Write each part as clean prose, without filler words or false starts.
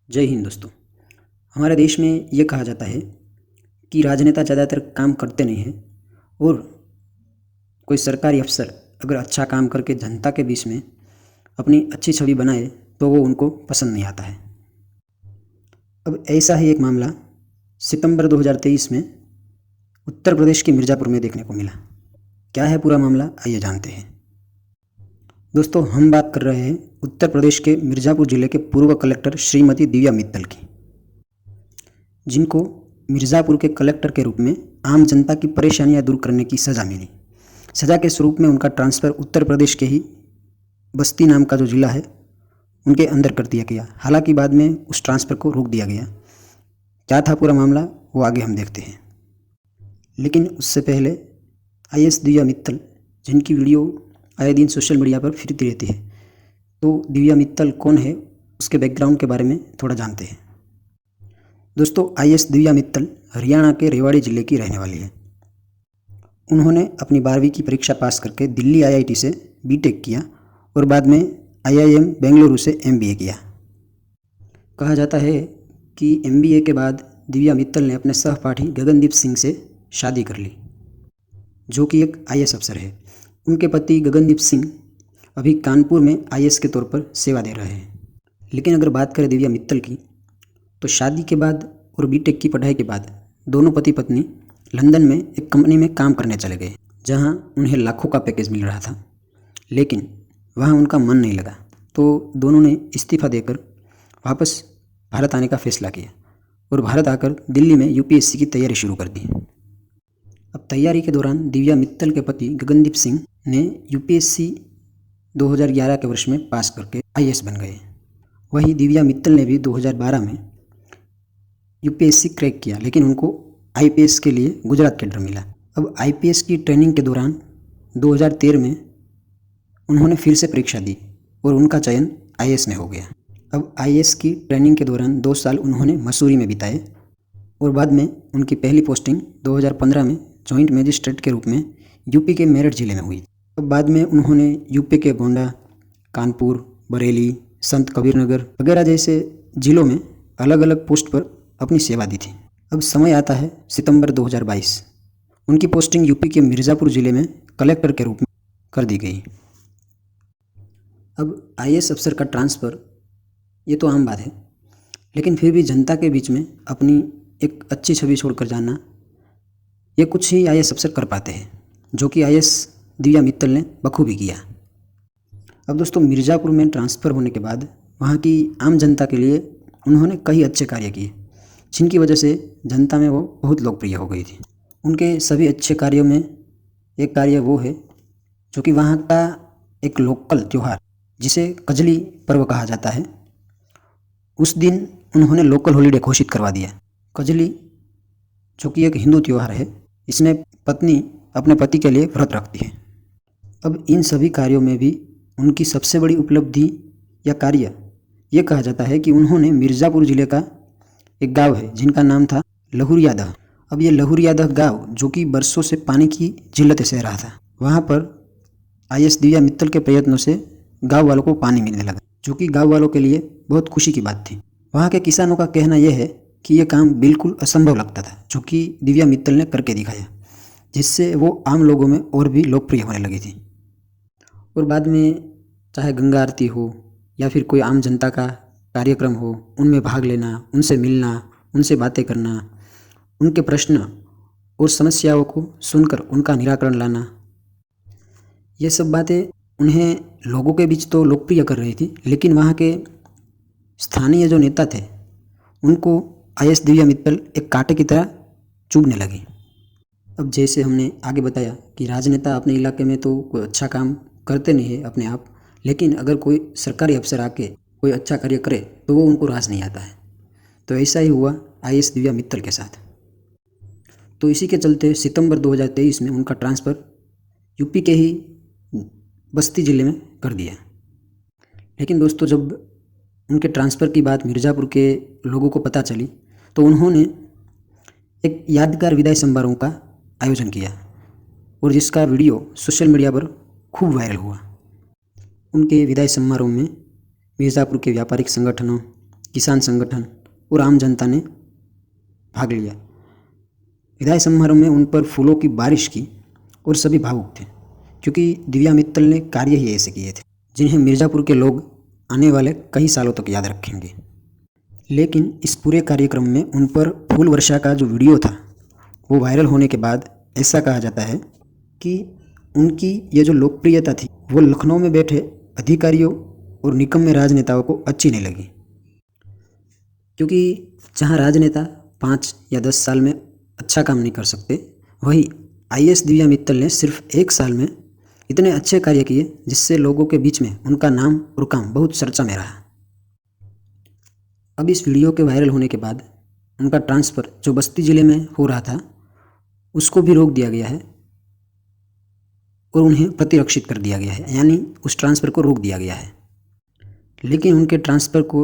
जय हिंद दोस्तों। हमारे देश में ये कहा जाता है कि राजनेता ज़्यादातर काम करते नहीं हैं और कोई सरकारी अफसर अगर अच्छा काम करके जनता के बीच में अपनी अच्छी छवि बनाए तो वो उनको पसंद नहीं आता है। अब ऐसा ही एक मामला सितंबर 2023 में उत्तर प्रदेश के मिर्ज़ापुर में देखने को मिला। क्या है पूरा मामला, आइए जानते हैं। दोस्तों, हम बात कर रहे हैं उत्तर प्रदेश के मिर्ज़ापुर ज़िले के पूर्व कलेक्टर श्रीमती दिव्या मित्तल की, जिनको मिर्ज़ापुर के कलेक्टर के रूप में आम जनता की परेशानियां दूर करने की सज़ा मिली। सज़ा के स्वरूप में उनका ट्रांसफ़र उत्तर प्रदेश के ही बस्ती नाम का जो ज़िला है उनके अंदर कर दिया गया। हालांकि बाद में उस ट्रांसफ़र को रोक दिया गया। क्या था पूरा मामला, वो आगे हम देखते हैं। लेकिन उससे पहले IAS दिव्या मित्तल, जिनकी वीडियो आए दिन सोशल मीडिया पर फिरती रहती है, तो दिव्या मित्तल कौन है उसके बैकग्राउंड के बारे में थोड़ा जानते हैं। दोस्तों, IAS दिव्या मित्तल हरियाणा के रेवाड़ी ज़िले की रहने वाली है। उन्होंने अपनी 12वीं की परीक्षा पास करके दिल्ली IIT से BTech किया और बाद में IIM बेंगलुरु से MBA किया। कहा जाता है कि MBA के बाद दिव्या मित्तल ने अपने सहपाठी गगनदीप सिंह से शादी कर ली, जो कि एक IAS अफसर है। उनके पति गगनदीप सिंह अभी कानपुर में IAS के तौर पर सेवा दे रहे हैं। लेकिन अगर बात करें दिव्या मित्तल की, तो शादी के बाद और BTech की पढ़ाई के बाद दोनों पति पत्नी लंदन में एक कंपनी में काम करने चले गए, जहां उन्हें लाखों का पैकेज मिल रहा था। लेकिन वहां उनका मन नहीं लगा, तो दोनों ने इस्तीफ़ा देकर वापस भारत आने का फैसला किया और भारत आकर दिल्ली में UPSC की तैयारी शुरू कर दी। अब तैयारी के दौरान दिव्या मित्तल के पति गगनदीप सिंह ने UPSC 2011 के वर्ष में पास करके IAS बन गए। वहीं दिव्या मित्तल ने भी 2012 में UPSC क्रैक किया, लेकिन उनको IPS के लिए गुजरात कैडर मिला। अब IPS की ट्रेनिंग के दौरान 2013 में उन्होंने फिर से परीक्षा दी और उनका चयन IAS में हो गया। अब IAS की ट्रेनिंग के दौरान 2 साल उन्होंने मसूरी में बिताए और बाद में उनकी पहली पोस्टिंग 2015 में जॉइंट मजिस्ट्रेट के रूप में यूपी के मेरठ जिले में हुई। अब बाद में उन्होंने यूपी के गोंडा, कानपुर, बरेली, संत कबीरनगर वगैरह जैसे जिलों में अलग अलग पोस्ट पर अपनी सेवा दी थी। अब समय आता है सितंबर 2022, उनकी पोस्टिंग यूपी के मिर्ज़ापुर ज़िले में कलेक्टर के रूप में कर दी गई। अब IAS अफसर का ट्रांसफ़र ये तो आम बात है, लेकिन फिर भी जनता के बीच में अपनी एक अच्छी छवि छोड़कर जाना ये कुछ ही IAS अफसर कर पाते हैं, जो कि IAS दिव्या मित्तल ने बखूबी किया। अब दोस्तों, मिर्ज़ापुर में ट्रांसफ़र होने के बाद वहाँ की आम जनता के लिए उन्होंने कई अच्छे कार्य किए, जिनकी वजह से जनता में वो बहुत लोकप्रिय हो गई थी। उनके सभी अच्छे कार्यों में एक कार्य वो है जो कि वहाँ का एक लोकल त्यौहार, जिसे कजली पर्व कहा जाता है, उस दिन उन्होंने लोकल हॉलीडे घोषित करवा दिया। कजली जो कि एक हिंदू त्यौहार है, इसमें पत्नी अपने पति के लिए व्रत रखती है। अब इन सभी कार्यों में भी उनकी सबसे बड़ी उपलब्धि या कार्य ये कहा जाता है कि उन्होंने मिर्ज़ापुर ज़िले का एक गांव है जिनका नाम था लहुरियादह। अब ये लहुरियादह गांव, जो कि बरसों से पानी की जिल्लतें सह रहा था, वहाँ पर IAS दिव्या मित्तल के प्रयत्नों से गांव वालों को पानी मिलने लगा, जो कि गांव वालों के लिए बहुत खुशी की बात थी। वहाँ के किसानों का कहना यह है कि यह काम बिल्कुल असंभव लगता था, जो कि दिव्या मित्तल ने करके दिखाया, जिससे वो आम लोगों में और भी लोकप्रिय होने लगी थी। और बाद में चाहे गंगा आरती हो या फिर कोई आम जनता का कार्यक्रम हो, उनमें भाग लेना, उनसे मिलना, उनसे बातें करना, उनके प्रश्न और समस्याओं को सुनकर उनका निराकरण लाना, ये सब बातें उन्हें लोगों के बीच तो लोकप्रिय कर रही थी, लेकिन वहाँ के स्थानीय जो नेता थे उनको IAS दिव्या मित्तल एक कांटे की तरह चुभने लगी। अब जैसे हमने आगे बताया कि राजनेता अपने इलाके में तो कोई अच्छा काम करते नहीं है अपने आप, लेकिन अगर कोई सरकारी अफसर आके कोई अच्छा कार्य करे तो वो उनको रास नहीं आता है। तो ऐसा ही हुआ IAS दिव्या मित्तल के साथ। तो इसी के चलते सितंबर 2023 में उनका ट्रांसफ़र यूपी के ही बस्ती ज़िले में कर दिया। लेकिन दोस्तों, जब उनके ट्रांसफ़र की बात मिर्ज़ापुर के लोगों को पता चली तो उन्होंने एक यादगार विदाई समारोह का आयोजन किया और जिसका वीडियो सोशल मीडिया पर खूब वायरल हुआ। उनके विदाई समारोह में मिर्ज़ापुर के व्यापारिक संगठनों, किसान संगठन और आम जनता ने भाग लिया। विदाई समारोह में उन पर फूलों की बारिश की और सभी भावुक थे, क्योंकि दिव्या मित्तल ने कार्य ही ऐसे किए थे जिन्हें मिर्ज़ापुर के लोग आने वाले कई सालों तक याद रखेंगे। लेकिन इस पूरे कार्यक्रम में उन पर फूल वर्षा का जो वीडियो था वो वायरल होने के बाद ऐसा कहा जाता है कि उनकी ये जो लोकप्रियता थी वो लखनऊ में बैठे अधिकारियों और निकम्मे राजनेताओं को अच्छी नहीं लगी, क्योंकि जहाँ राजनेता 5 या 10 साल में अच्छा काम नहीं कर सकते, वही IAS दिव्या मित्तल ने सिर्फ 1 साल में इतने अच्छे कार्य किए जिससे लोगों के बीच में उनका नाम और काम बहुत चर्चा में रहा। अब इस वीडियो के वायरल होने के बाद उनका ट्रांसफ़र जो बस्ती ज़िले में हो रहा था उसको भी रोक दिया गया है और उन्हें प्रतिरक्षित कर दिया गया है, यानी उस ट्रांसफ़र को रोक दिया गया है। लेकिन उनके ट्रांसफ़र को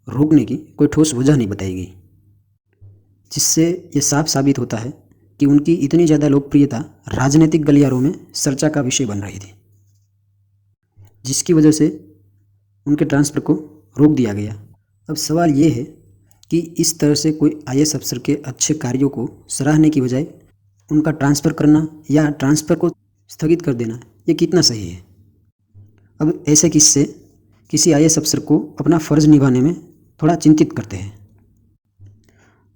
रोकने की कोई ठोस वजह नहीं बताई गई, जिससे ये साफ साबित होता है कि उनकी इतनी ज़्यादा लोकप्रियता राजनीतिक गलियारों में चर्चा का विषय बन रही थी, जिसकी वजह से उनके ट्रांसफ़र को रोक दिया गया। अब सवाल ये है कि इस तरह से कोई IAS अफसर के अच्छे कार्यों को सराहने की बजाय उनका ट्रांसफ़र करना या ट्रांसफ़र को स्थगित कर देना ये कितना सही है। अब ऐसे किस्से किसी IAS अफसर को अपना फ़र्ज़ निभाने में थोड़ा चिंतित करते हैं।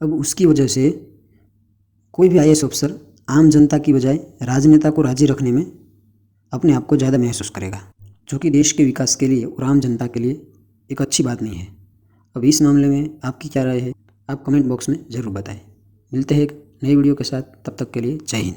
अब उसकी वजह से कोई भी IAS अफसर आम जनता की बजाय राजनेता को राजी रखने में अपने आप को ज़्यादा महसूस करेगा, जो कि देश के विकास के लिए और आम जनता के लिए एक अच्छी बात नहीं है। अब इस मामले में आपकी क्या राय है, आप कमेंट बॉक्स में ज़रूर बताएं। मिलते हैं एक नई वीडियो के साथ, तब तक के लिए जय हिंद।